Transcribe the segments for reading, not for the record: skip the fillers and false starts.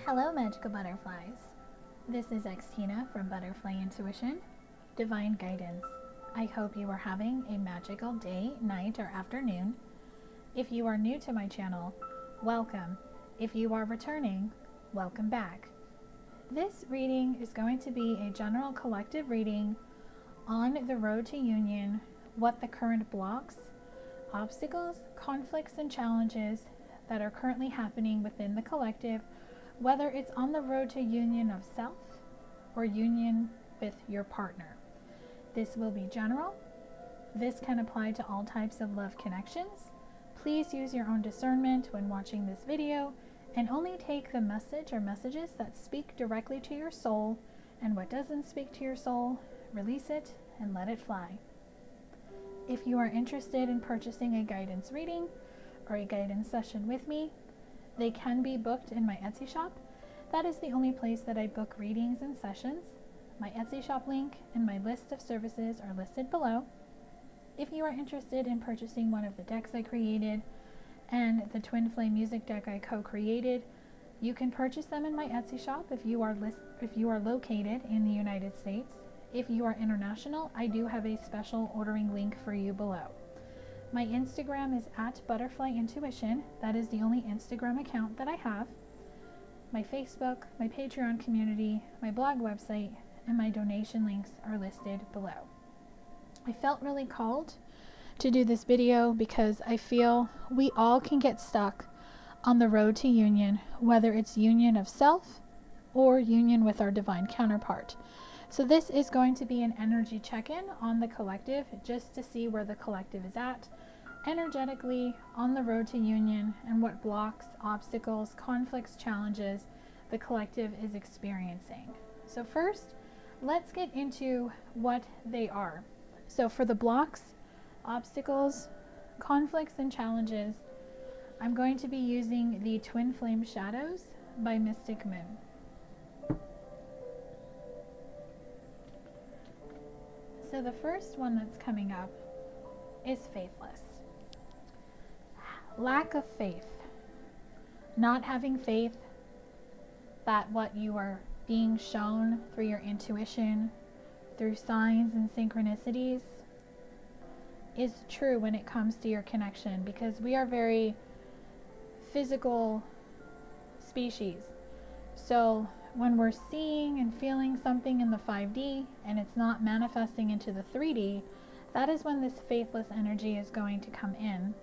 Hello, magical butterflies. This is Xtina from Butterfly Intuition, Divine Guidance. I hope you are having a magical day, night, or afternoon. If you are new to my channel, welcome. If you are returning, welcome back. This reading is going to be a general collective reading on the road to union, what the current blocks, obstacles, conflicts, and challenges that are currently happening within the collective, whether it's on the road to union of self or union with your partner. This will be general. This can apply to all types of love connections. Please use your own discernment when watching this video and only take the message or messages that speak directly to your soul, and what doesn't speak to your soul, release it and let it fly. If you are interested in purchasing a guidance reading or a guidance session with me, they can be booked in my Etsy shop. That is the only place that I book readings and sessions. My Etsy shop link and my list of services are listed below. If you are interested in purchasing one of the decks I created and the Twin Flame music deck I co-created, you can purchase them in my Etsy shop if you are located in the United States. If you are international, I do have a special ordering link for you below. My Instagram is at Butterfly Intuition. That is the only Instagram account that I have. My Facebook, my Patreon community, my blog website, and my donation links are listed below. I felt really called to do this video because I feel we all can get stuck on the road to union, whether it's union of self or union with our divine counterpart. So this is going to be an energy check-in on the collective, just to see where the collective is at energetically on the road to union and what blocks, obstacles, conflicts, challenges the collective is experiencing. So first, let's get into what they are. So for the blocks, obstacles, conflicts, and challenges, I'm going to be using the Twin Flame Shadows by Mystic Moon. So the first one that's coming up is faithless. Lack of faith. Not having faith that what you are being shown through your intuition, through signs and synchronicities, is true when it comes to your connection, because we are very physical species. So when we're seeing and feeling something in the 5D and it's not manifesting into the 3D, that is when this faithless energy is going to come in.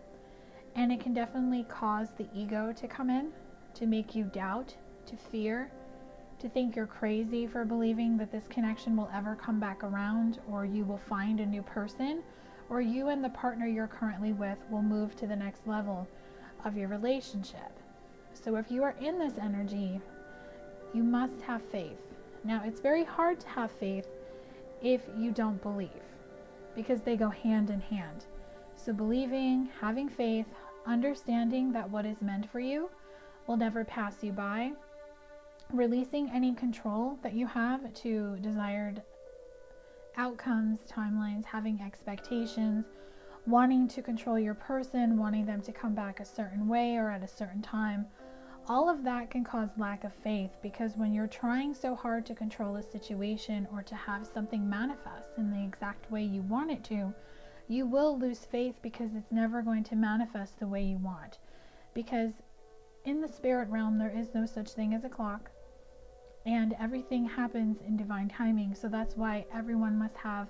And it can definitely cause the ego to come in, to make you doubt, to fear, to think you're crazy for believing that this connection will ever come back around, or you will find a new person, or you and the partner you're currently with will move to the next level of your relationship. So if you are in this energy, you must have faith. Now, it's very hard to have faith if you don't believe, because they go hand in hand. So believing, having faith, understanding that what is meant for you will never pass you by, releasing any control that you have to desired outcomes, timelines, having expectations, wanting to control your person, wanting them to come back a certain way or at a certain time. All of that can cause lack of faith, because when you're trying so hard to control a situation or to have something manifest in the exact way you want it to, you will lose faith, because it's never going to manifest the way you want. Because in the spirit realm, there is no such thing as a clock, and everything happens in divine timing. So that's why everyone must have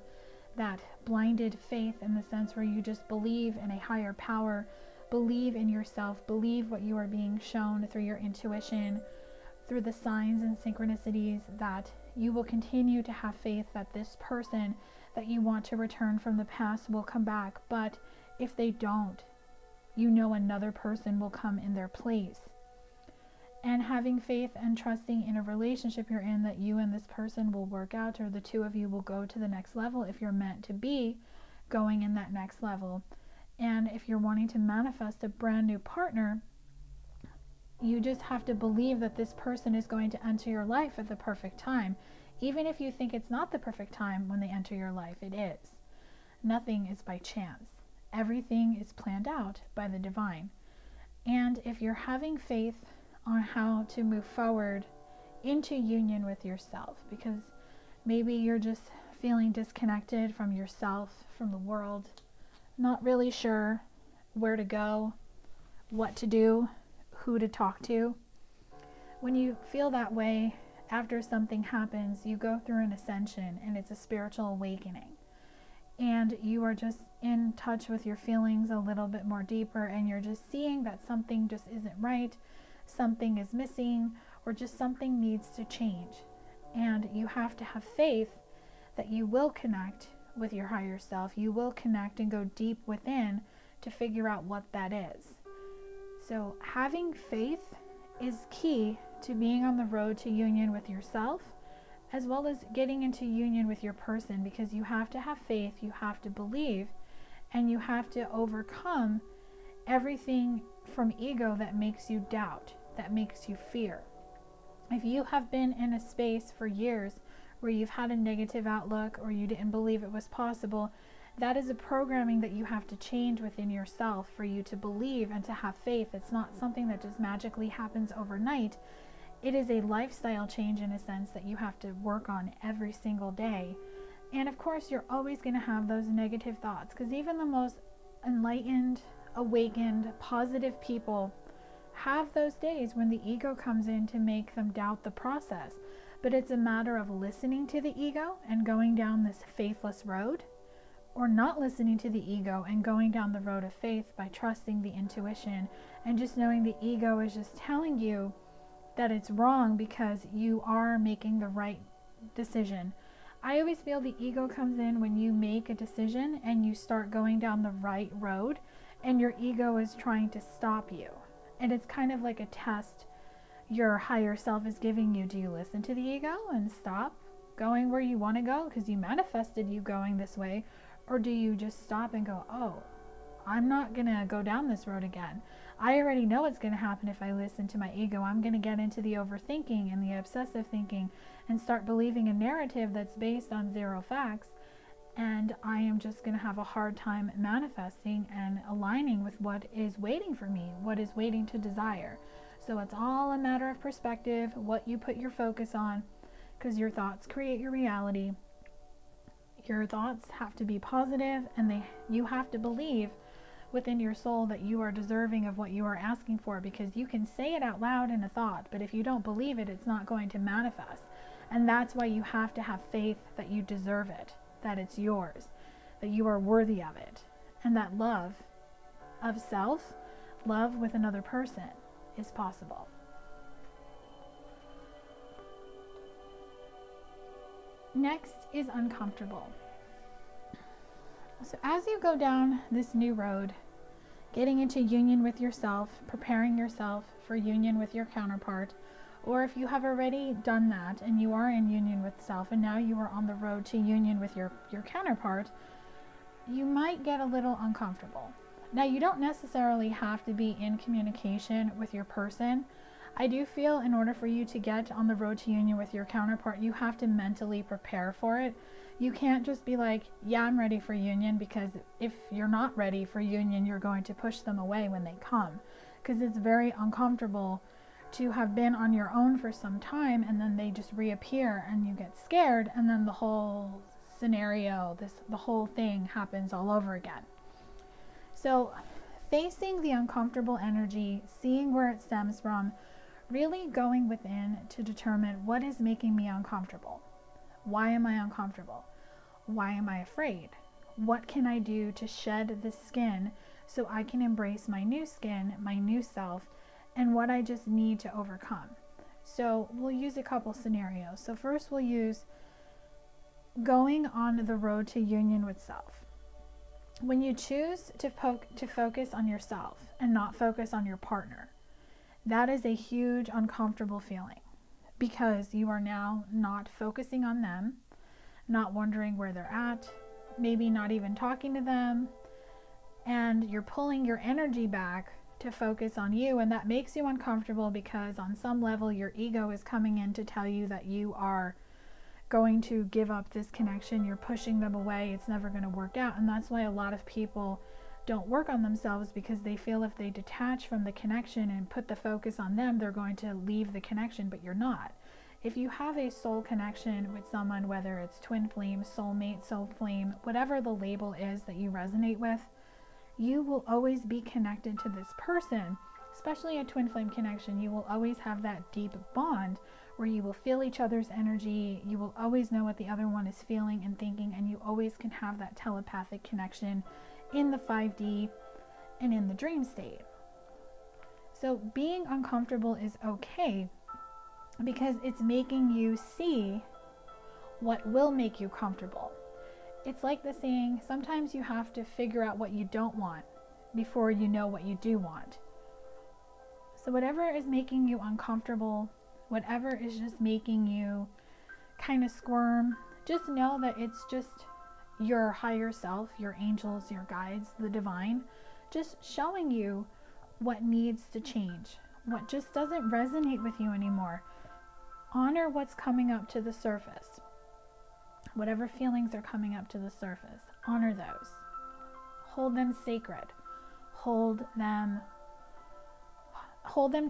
that blinded faith, in the sense where you just believe in a higher power, believe in yourself, believe what you are being shown through your intuition, through the signs and synchronicities, that you will continue to have faith that this person that you want to return from the past will come back. But if they don't, you know another person will come in their place. And having faith and trusting in a relationship you're in that you and this person will work out, or the two of you will go to the next level if you're meant to be going in that next level. And if you're wanting to manifest a brand new partner, you just have to believe that this person is going to enter your life at the perfect time. Even if you think it's not the perfect time when they enter your life, it is. Nothing is by chance. Everything is planned out by the divine. And if you're having faith on how to move forward into union with yourself, because maybe you're just feeling disconnected from yourself, from the world, not really sure where to go, what to do, who to talk to. When you feel that way, after something happens, you go through an ascension, and it's a spiritual awakening. And you are just in touch with your feelings a little bit more deeper, and you're just seeing that something just isn't right, something is missing, or just something needs to change. And you have to have faith that you will connect with your higher self. You will connect and go deep within to figure out what that is. So having faith is key to being on the road to union with yourself, as well as getting into union with your person, because you have to have faith, you have to believe, and you have to overcome everything from ego that makes you doubt, that makes you fear. If you have been in a space for years where you've had a negative outlook, or you didn't believe it was possible, that is a programming that you have to change within yourself for you to believe and to have faith. It's not something that just magically happens overnight. It is a lifestyle change, in a sense, that you have to work on every single day. And of course, you're always going to have those negative thoughts, because even the most enlightened, awakened, positive people have those days when the ego comes in to make them doubt the process. But it's a matter of listening to the ego and going down this faithless road, or not listening to the ego and going down the road of faith by trusting the intuition and just knowing the ego is just telling you that it's wrong because you are making the right decision. I always feel the ego comes in when you make a decision and you start going down the right road, and your ego is trying to stop you. And it's kind of like a test your higher self is giving you. Do you listen to the ego and stop going where you want to go because you manifested you going this way? Or do you just stop and go, oh, I'm not going to go down this road again. I already know what's going to happen if I listen to my ego. I'm going to get into the overthinking and the obsessive thinking and start believing a narrative that's based on zero facts. And I am just going to have a hard time manifesting and aligning with what is waiting for me, what is waiting to desire. So it's all a matter of perspective, what you put your focus on, because your thoughts create your reality. Your thoughts have to be positive, and you have to believe within your soul that you are deserving of what you are asking for, because you can say it out loud in a thought, but if you don't believe it, it's not going to manifest. And that's why you have to have faith that you deserve it, that it's yours, that you are worthy of it, and that love of self, love with another person, is possible. Next is uncomfortable. So as you go down this new road, getting into union with yourself, preparing yourself for union with your counterpart, or if you have already done that and you are in union with self and now you are on the road to union with your counterpart, you might get a little uncomfortable. Now, you don't necessarily have to be in communication with your person. I do feel in order for you to get on the road to union with your counterpart, you have to mentally prepare for it. You can't just be like, yeah, I'm ready for union, because if you're not ready for union, you're going to push them away when they come, because it's very uncomfortable to have been on your own for some time and then they just reappear and you get scared, and then the whole scenario, the whole thing happens all over again. So facing the uncomfortable energy, seeing where it stems from, really going within to determine what is making me uncomfortable. Why am I uncomfortable? Why am I afraid? What can I do to shed this skin so I can embrace my new skin, my new self, and what I just need to overcome? So we'll use a couple scenarios. So first we'll use going on the road to union with self. When you choose to focus on yourself and not focus on your partner, that is a huge uncomfortable feeling, because you are now not focusing on them, not wondering where they're at, maybe not even talking to them, and you're pulling your energy back to focus on you, and that makes you uncomfortable because on some level your ego is coming in to tell you that you are going to give up this connection, you're pushing them away, it's never going to work out. And that's why a lot of people don't work on themselves because they feel if they detach from the connection and put the focus on them, they're going to leave the connection, but you're not. If you have a soul connection with someone, whether it's twin flame, soulmate, soul flame, whatever the label is that you resonate with, you will always be connected to this person. Especially a twin flame connection, you will always have that deep bond where you will feel each other's energy, you will always know what the other one is feeling and thinking, and you always can have that telepathic connection in the 5D and in the dream state. So being uncomfortable is okay, because it's making you see what will make you comfortable. It's like the saying, sometimes you have to figure out what you don't want before you know what you do want. So whatever is making you uncomfortable, whatever is just making you kind of squirm, just know that it's just your higher self, your angels, your guides, the divine, just showing you what needs to change, what just doesn't resonate with you anymore. Honor what's coming up to the surface. Whatever feelings are coming up to the surface, honor those. Hold them sacred. Hold them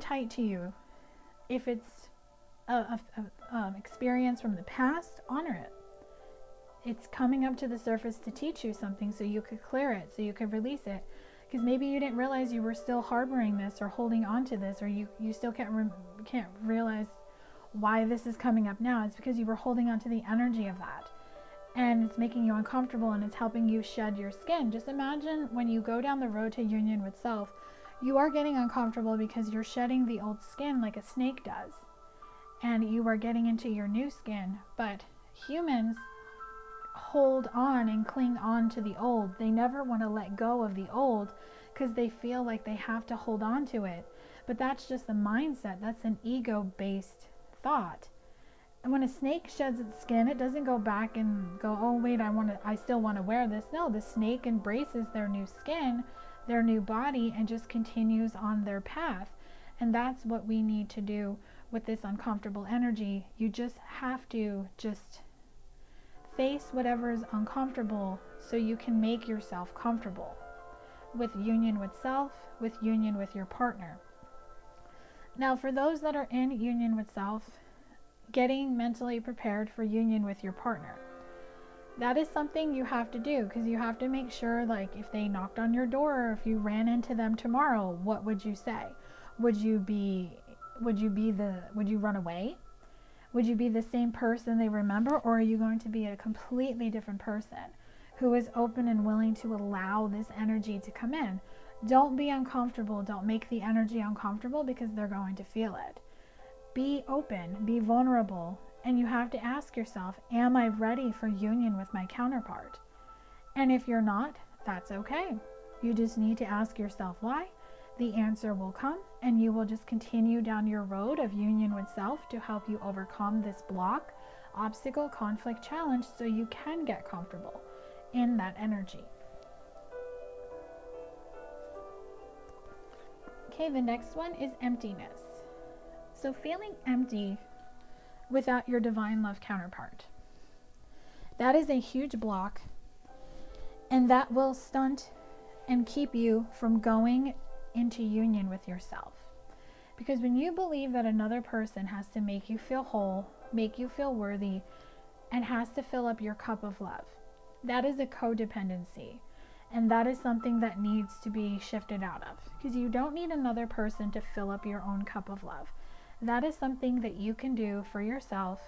tight to you. If it's an experience from the past, honor it. It's coming up to the surface to teach you something so you could clear it, so you could release it. Because maybe you didn't realize you were still harboring this or holding on to this, or you still can't realize why this is coming up now. It's because you were holding on to the energy of that. And it's making you uncomfortable, and it's helping you shed your skin. Just imagine when you go down the road to union with self, you are getting uncomfortable because you're shedding the old skin like a snake does. And you are getting into your new skin. But humans hold on and cling on to the old. They never want to let go of the old because they feel like they have to hold on to it. But that's just a mindset. That's an ego-based thought. And when a snake sheds its skin, it doesn't go back and go, oh wait, I still want to wear this. No, the snake embraces their new skin, their new body, and just continues on their path. And that's what we need to do with this uncomfortable energy. You just have to just face whatever is uncomfortable so you can make yourself comfortable with union with self, with union with your partner. Now, for those that are in union with self, getting mentally prepared for union with your partner, that is something you have to do, because you have to make sure, like, if they knocked on your door or if you ran into them tomorrow, what would you say? Would you run away? Would you be the same person they remember, or are you going to be a completely different person who is open and willing to allow this energy to come in? Don't be uncomfortable. Don't make the energy uncomfortable, because they're going to feel it. Be open, be vulnerable, and you have to ask yourself, am I ready for union with my counterpart? And if you're not, that's okay. You just need to ask yourself why. The answer will come, and you will just continue down your road of union with self to help you overcome this block, obstacle, conflict, challenge, so you can get comfortable in that energy. Okay, the next one is emptiness. So feeling empty without your divine love counterpart. That is a huge block, and that will stunt and keep you from going into union with yourself. Because when you believe that another person has to make you feel whole, make you feel worthy, and has to fill up your cup of love, that is a codependency. And that is something that needs to be shifted out of, because you don't need another person to fill up your own cup of love. That is something that you can do for yourself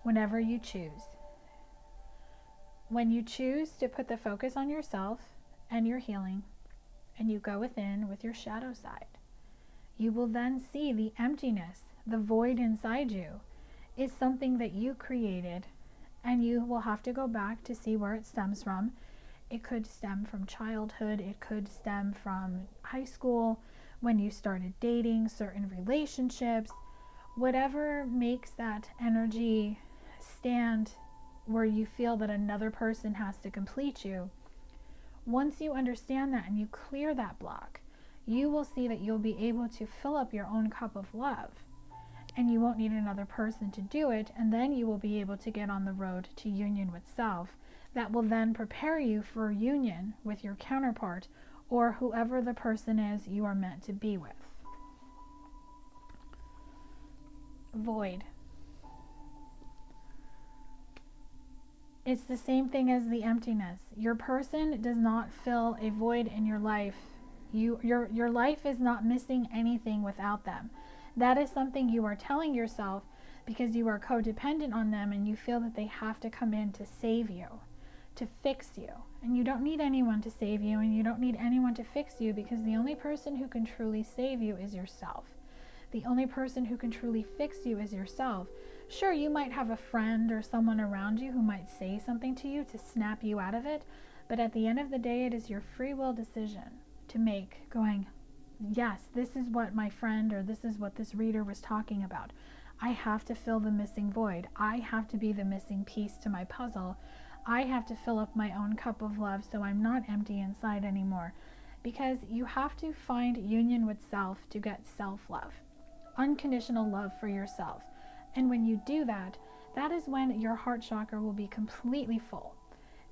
whenever you choose. When you choose to put the focus on yourself and your healing, and you go within with your shadow side, you will then see the emptiness, the void inside you is something that you created, and you will have to go back to see where it stems from. It could stem from childhood, it could stem from high school, when you started dating, certain relationships, whatever makes that energy stand where you feel that another person has to complete you. Once you understand that and you clear that block, you will see that you'll be able to fill up your own cup of love, and you won't need another person to do it, and then you will be able to get on the road to union with self. that will then prepare you for union with your counterpart or whoever the person is you are meant to be with. Void. It's the same thing as the emptiness. Your person does not fill a void in your life. Your life is not missing anything without them. That is something you are telling yourself because you are codependent on them and you feel that they have to come in to save you, to fix you. And you don't need anyone to save you, and you don't need anyone to fix you, because the only person who can truly save you is yourself. The only person who can truly fix you is yourself. Sure, you might have a friend or someone around you who might say something to you to snap you out of it, but at the end of the day, it is your free will decision to make, going, yes, this is what my friend or this is what this reader was talking about. I have to fill the missing void. I have to be the missing piece to my puzzle. I have to fill up my own cup of love so I'm not empty inside anymore. Because you have to find union with self to get self-love, unconditional love for yourself. And when you do that, that is when your heart chakra will be completely full,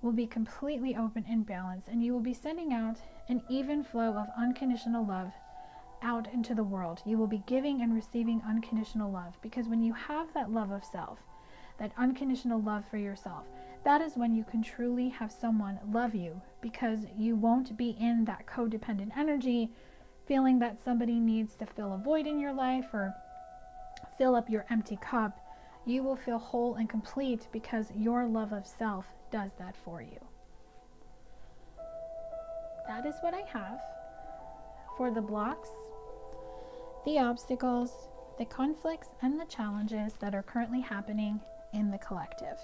will be completely open and balanced, and you will be sending out an even flow of unconditional love out into the world. You will be giving and receiving unconditional love, because when you have that love of self, that unconditional love for yourself, that is when you can truly have someone love you, because you won't be in that codependent energy, feeling that somebody needs to fill a void in your life or fill up your empty cup. You will feel whole and complete because your love of self does that for you. That is what I have for the blocks, the obstacles, the conflicts, and the challenges that are currently happening in the collective.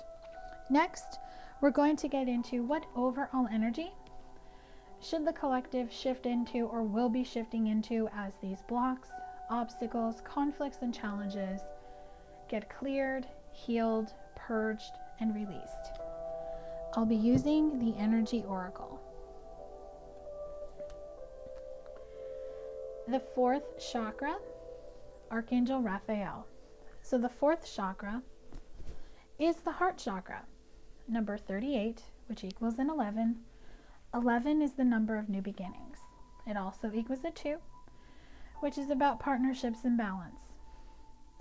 Next, we're going to get into what overall energy should the collective shift into or will be shifting into as these blocks, obstacles, conflicts, and challenges get cleared, healed, purged, and released. I'll be using the Energy Oracle. The fourth chakra, Archangel Raphael. So the fourth chakra is the heart chakra, number 38, which equals an 11. 11 is the number of new beginnings. It also equals a 2, which is about partnerships and balance.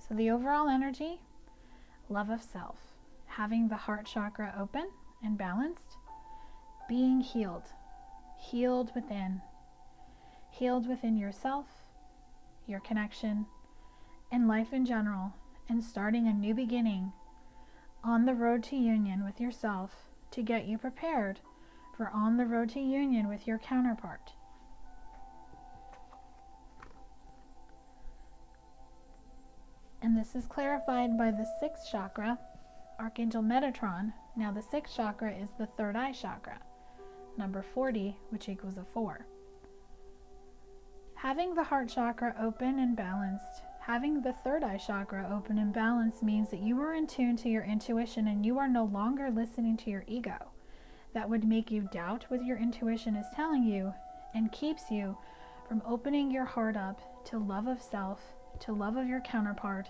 So the overall energy, love of self, having the heart chakra open and balanced, being healed, healed within yourself, your connection, and life in general, and starting a new beginning on the road to union with yourself to get you prepared for on the road to union with your counterpart. And this is clarified by the sixth chakra, Archangel Metatron. Now the sixth chakra is the third eye chakra, number 40, which equals a 4. Having the heart chakra open and balanced, having the third eye chakra open and balanced means that you are in tune to your intuition and you are no longer listening to your ego. That would make you doubt what your intuition is telling you and keeps you from opening your heart up to love of self, to love of your counterpart,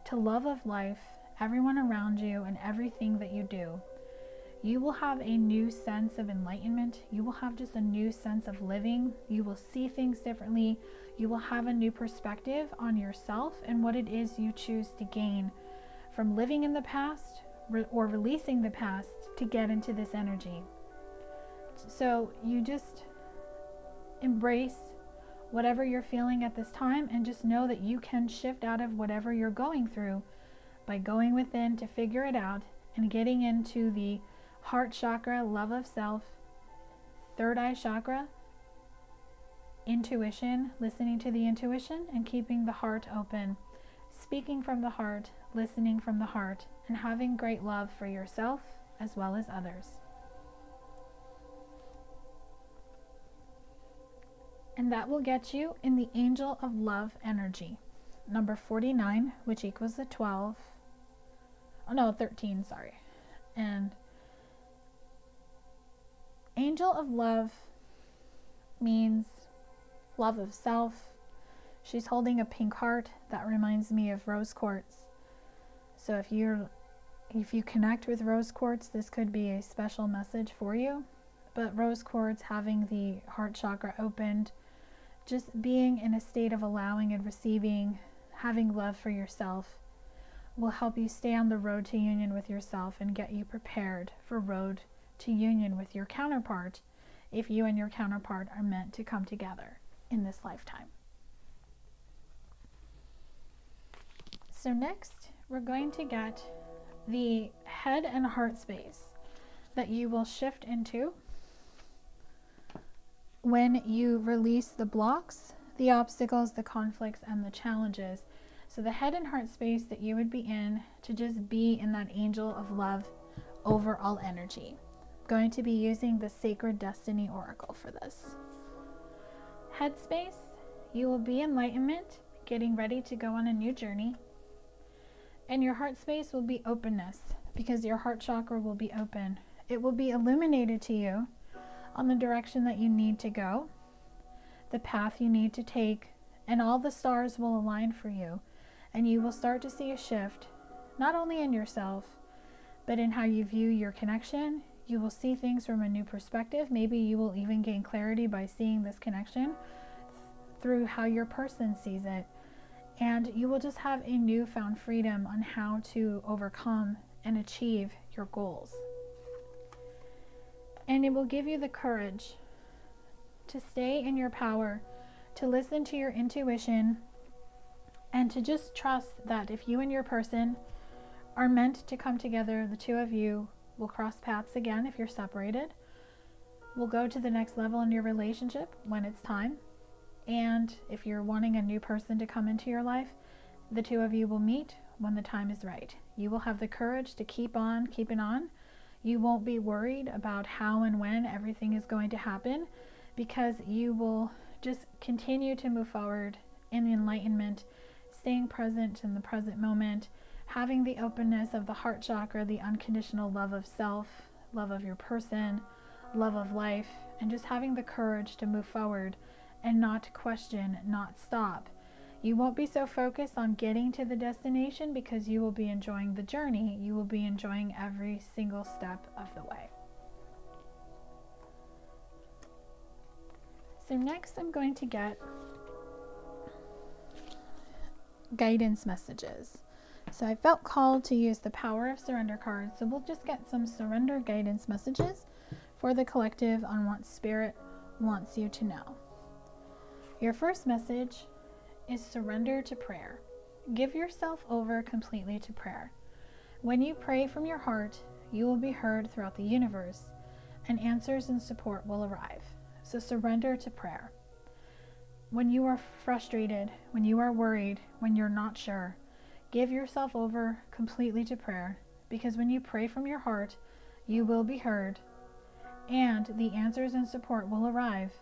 to love of life, everyone around you, and everything that you do. You will have a new sense of enlightenment. You will have just a new sense of living. You will see things differently. You will have a new perspective on yourself and what it is you choose to gain from living in the past or releasing the past to get into this energy. So you just embrace whatever you're feeling at this time and just know that you can shift out of whatever you're going through by going within to figure it out and getting into the heart chakra, love of self, third eye chakra, intuition, listening to the intuition and keeping the heart open, speaking from the heart, listening from the heart, and having great love for yourself as well as others. And that will get you in the Angel of Love energy, number 49, which equals the 12. Oh no, 13, sorry. And Angel of Love means love of self. She's holding a pink heart that reminds me of rose quartz. So if you're If you connect with rose quartz, this could be a special message for you. But rose quartz, having the heart chakra opened, just being in a state of allowing and receiving, having love for yourself, will help you stay on the road to union with yourself and get you prepared for road to union with your counterpart, if you and your counterpart are meant to come together in this lifetime. So next, we're going to get the head and heart space that you will shift into when you release the blocks, the obstacles, the conflicts, and the challenges. So the head and heart space that you would be in to just be in that angel of love overall energy. I'm going to be using the Sacred Destiny Oracle for this. Headspace, you will be enlightenment, getting ready to go on a new journey. And your heart space will be openness, because your heart chakra will be open. It will be illuminated to you on the direction that you need to go, the path you need to take, and all the stars will align for you. And you will start to see a shift, not only in yourself, but in how you view your connection. You will see things from a new perspective. Maybe you will even gain clarity by seeing this connection through how your person sees it. And you will just have a newfound freedom on how to overcome and achieve your goals. And it will give you the courage to stay in your power, to listen to your intuition, and to just trust that if you and your person are meant to come together, the two of you will cross paths again if you're separated. Will go to the next level in your relationship when it's time. And if you're wanting a new person to come into your life, the two of you will meet when the time is right. You will have the courage to keep on keeping on. You won't be worried about how and when everything is going to happen, because you will just continue to move forward in enlightenment, staying present in the present moment, having the openness of the heart chakra, the unconditional love of self, love of your person, love of life, and just having the courage to move forward and not question, not stop. You won't be so focused on getting to the destination, because you will be enjoying the journey. You will be enjoying every single step of the way. So next I'm going to get guidance messages. So I felt called to use the Power of Surrender card. So we'll just get some surrender guidance messages for the collective on what Spirit wants you to know. Your first message is surrender to prayer. Give yourself over completely to prayer. When you pray from your heart, you will be heard throughout the universe, and answers and support will arrive. So surrender to prayer. When you are frustrated, when you are worried, when you're not sure, give yourself over completely to prayer, because when you pray from your heart, you will be heard, and the answers and support will arrive.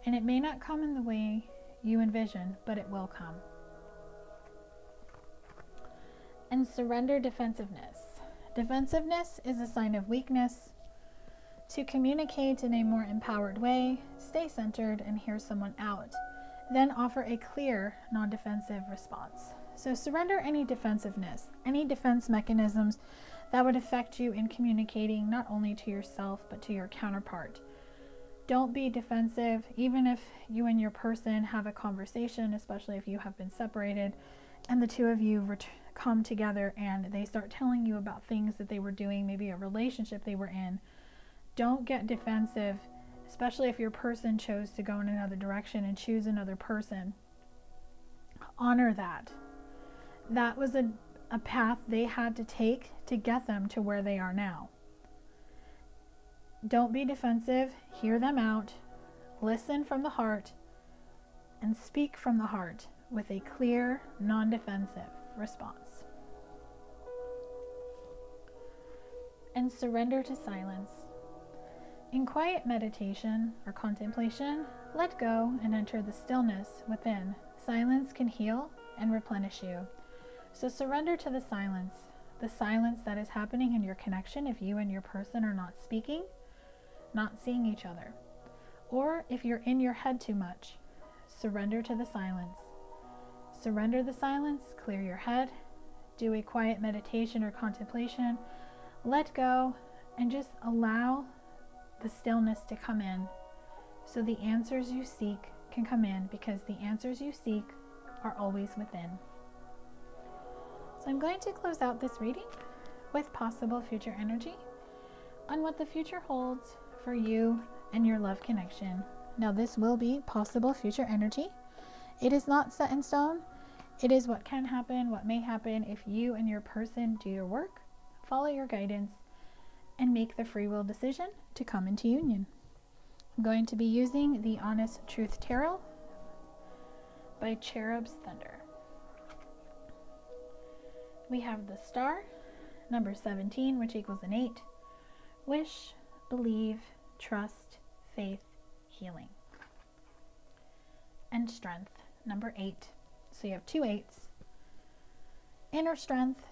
And it may not come in the way you envision, but it will come. And surrender defensiveness. Defensiveness is a sign of weakness. To communicate in a more empowered way, stay centered and hear someone out. Then offer a clear, non-defensive response. So surrender any defensiveness, any defense mechanisms that would affect you in communicating not only to yourself, but to your counterpart. Don't be defensive, even if you and your person have a conversation, especially if you have been separated, and the two of you come together and they start telling you about things that they were doing, maybe a relationship they were in. Don't get defensive, especially if your person chose to go in another direction and choose another person. Honor that. That was a path they had to take to get them to where they are now. Don't be defensive. Hear them out. Listen from the heart and speak from the heart with a clear, non-defensive response. And surrender to silence. In quiet meditation or contemplation, let go and enter the stillness within. Silence can heal and replenish you. So surrender to the silence that is happening in your connection if you and your person are not speaking, not seeing each other. Or if you're in your head too much, surrender to the silence. Surrender the silence, clear your head, do a quiet meditation or contemplation, let go and just allow the stillness to come in so the answers you seek can come in, because the answers you seek are always within. So I'm going to close out this reading with possible future energy on what the future holds for you and your love connection. Now, this will be possible future energy. It is not set in stone. It is what can happen, what may happen if you and your person do your work, follow your guidance, and make the free will decision to come into union. I'm going to be using the Honest Truth Tarot by Cherubs Thunder. We have the Star, number 17, which equals an 8. Wish, believe, trust, faith, healing. And Strength, number 8. So you have 2 8s. Inner strength,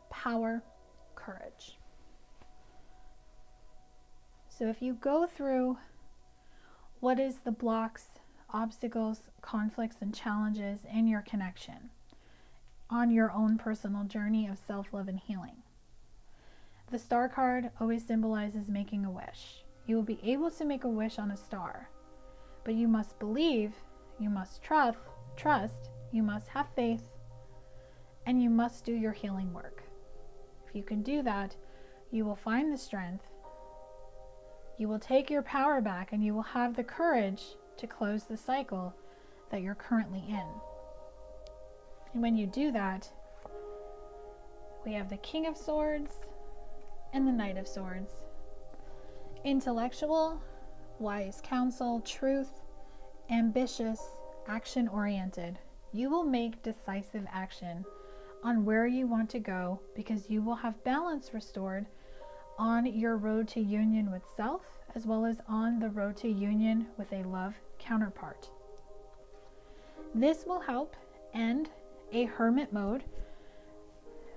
power, courage. So if you go through what is the blocks, obstacles, conflicts, and challenges in your connection on your own personal journey of self-love and healing, the Star card always symbolizes making a wish. You will be able to make a wish on a star, but you must believe, you must trust, you must have faith, and you must do your healing work. If you can do that, you will find the strength, you will take your power back, and you will have the courage to close the cycle that you're currently in. And when you do that, we have the King of Swords and the Knight of Swords. Intellectual, wise counsel, truth, ambitious, action-oriented. You will make decisive action on where you want to go, because you will have balance restored on your road to union with self, as well as on the road to union with a love counterpart. This will help end a hermit mode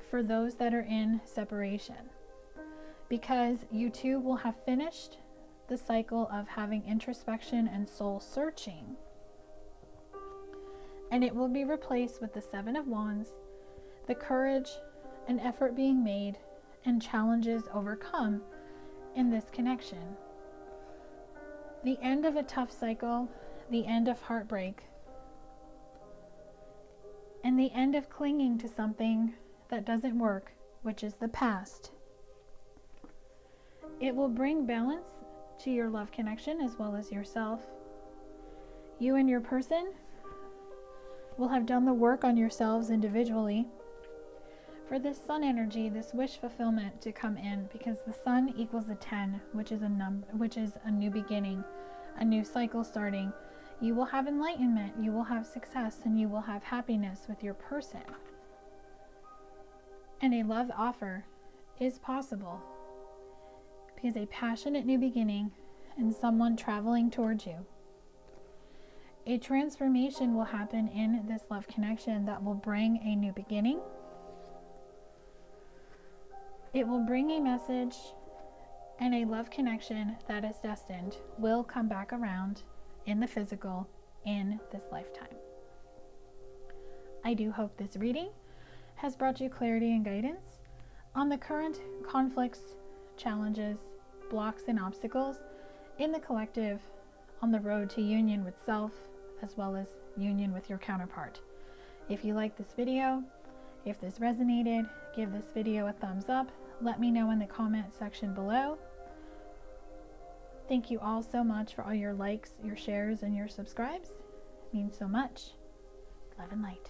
for those that are in separation, because you two will have finished the cycle of having introspection and soul searching, and it will be replaced with the 7 of Wands, the courage and effort being made and challenges overcome in this connection. The end of a tough cycle, the end of heartbreak, and the end of clinging to something that doesn't work, which is the past. It will bring balance to your love connection as well as yourself. You and your person will have done the work on yourselves individually for this Sun energy, this wish fulfillment to come in, because the Sun equals a 10, which is a new beginning, a new cycle starting. You will have enlightenment, you will have success, and you will have happiness with your person. And a love offer is possible, because a passionate new beginning and someone traveling towards you. A transformation will happen in this love connection that will bring a new beginning. It will bring a message, and a love connection that is destined will come back around in the physical in this lifetime. I do hope this reading has brought you clarity and guidance on the current conflicts, challenges, blocks, and obstacles in the collective on the road to union with self, as well as union with your counterpart. If you like this video, if this resonated, give this video a thumbs up. Let me know in the comment section below. Thank you all so much for all your likes, your shares, and your subscribes. It means so much. Love and light.